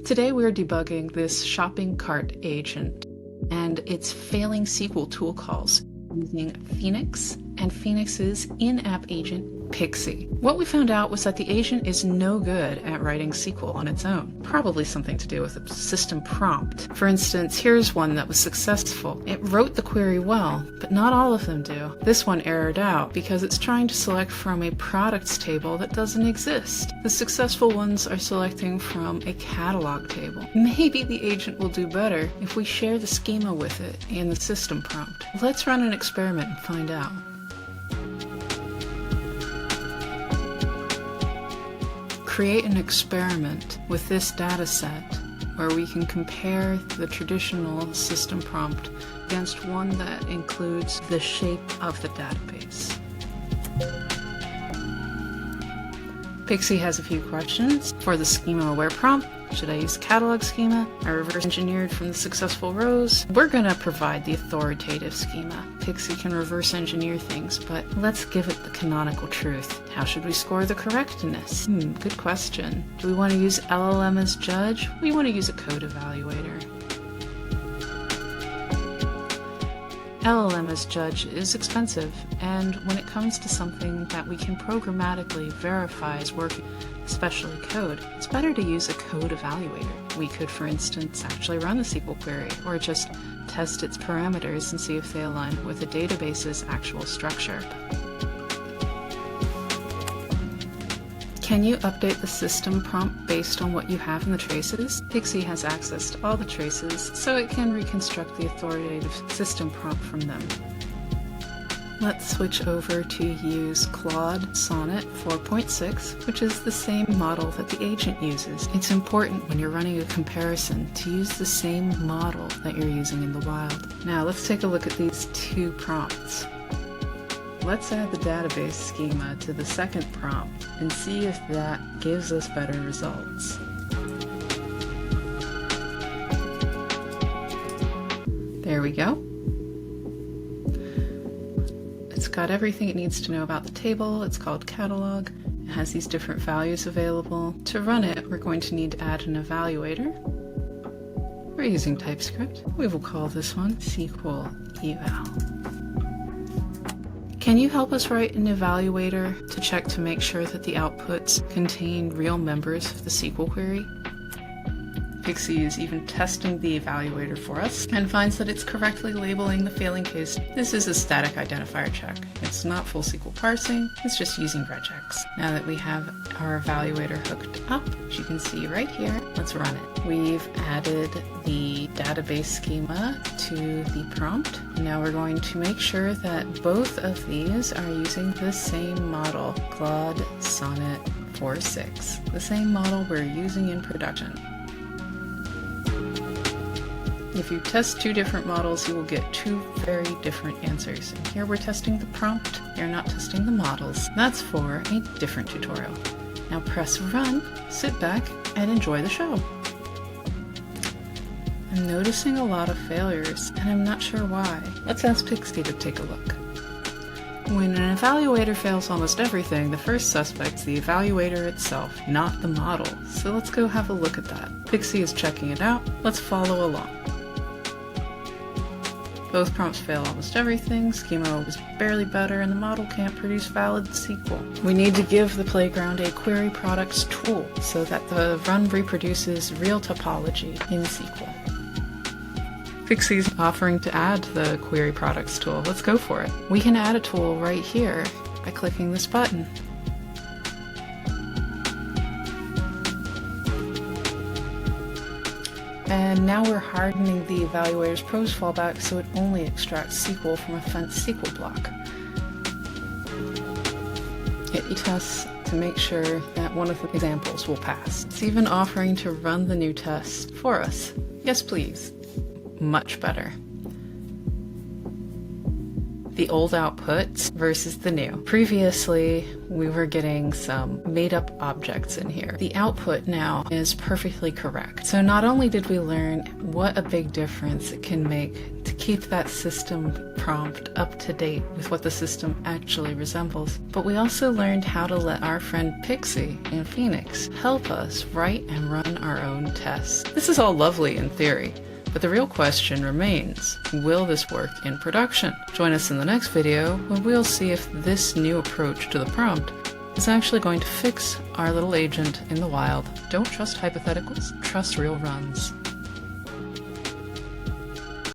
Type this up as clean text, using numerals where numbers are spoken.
Today we're debugging this shopping cart agent and its failing SQL tool calls using Phoenix and Phoenix's in-app agent, PXI. What we found out was that the agent is no good at writing SQL on its own, probably something to do with the system prompt. For instance, here's one that was successful. It wrote the query well, but not all of them do. This one errored out because it's trying to select from a products table that doesn't exist. The successful ones are selecting from a catalog table. Maybe the agent will do better if we share the schema with it in the system prompt. Let's run an experiment and find out. Create an experiment with this data set where we can compare the traditional system prompt against one that includes the shape of the database. PXI has a few questions. For the schema-aware prompt, should I use catalog schema? I reverse engineered from the successful rows. We're going to provide the authoritative schema. PXI can reverse engineer things, but let's give it the canonical truth. How should we score the correctness? Good question. Do we want to use LLM as judge? We want to use a code evaluator. LLM as judge is expensive, and when it comes to something that we can programmatically verify is working, especially code, it's better to use a code evaluator. We could, for instance, actually run the SQL query, or just test its parameters and see if they align with the database's actual structure. Can you update the system prompt based on what you have in the traces? PXI has access to all the traces, so it can reconstruct the authoritative system prompt from them. Let's switch over to use Claude Sonnet 4.6, which is the same model that the agent uses. It's important when you're running a comparison to use the same model that you're using in the wild. Now let's take a look at these two prompts. Let's add the database schema to the second prompt and see if that gives us better results. There we go. It's got everything it needs to know about the table. It's called catalog. It has these different values available. To run it, we're going to need to add an evaluator. We're using TypeScript. We will call this one SQL eval. Can you help us write an evaluator to check to make sure that the outputs contain real members of the SQL query? PXI is even testing the evaluator for us and finds that it's correctly labeling the failing case. This is a static identifier check. It's not full SQL parsing, it's just using regex. Now that we have our evaluator hooked up, as you can see right here, let's run it. We've added the database schema to the prompt. Now we're going to make sure that both of these are using the same model, Claude Sonnet 4.6, the same model we're using in production. If you test two different models, you will get two very different answers. And here we're testing the prompt, you're not testing the models. That's for a different tutorial. Now press run, sit back, and enjoy the show. I'm noticing a lot of failures, and I'm not sure why. Let's ask PXI to take a look. When an evaluator fails almost everything, the first suspect's the evaluator itself, not the model. So let's go have a look at that. PXI is checking it out. Let's follow along. Both prompts fail almost everything, schema is barely better, and the model can't produce valid SQL. We need to give the playground a query products tool so that the run reproduces real topology in SQL. PXI is offering to add the query products tool. Let's go for it. We can add a tool right here by clicking this button. And now we're hardening the evaluator's prose fallback so it only extracts SQL from a fenced SQL block. It tests to make sure that one of the examples will pass. It's even offering to run the new test for us. Yes, please. Much better. the old outputs versus the new. Previously, we were getting some made-up objects in here. The output now is perfectly correct. So not only did we learn what a big difference it can make to keep that system prompt up to date with what the system actually resembles, but we also learned how to let our friend PXI and Phoenix help us write and run our own tests. This is all lovely in theory, but the real question remains, will this work in production? Join us in the next video when we'll see if this new approach to the prompt is actually going to fix our little agent in the wild. Don't trust hypotheticals, trust real runs.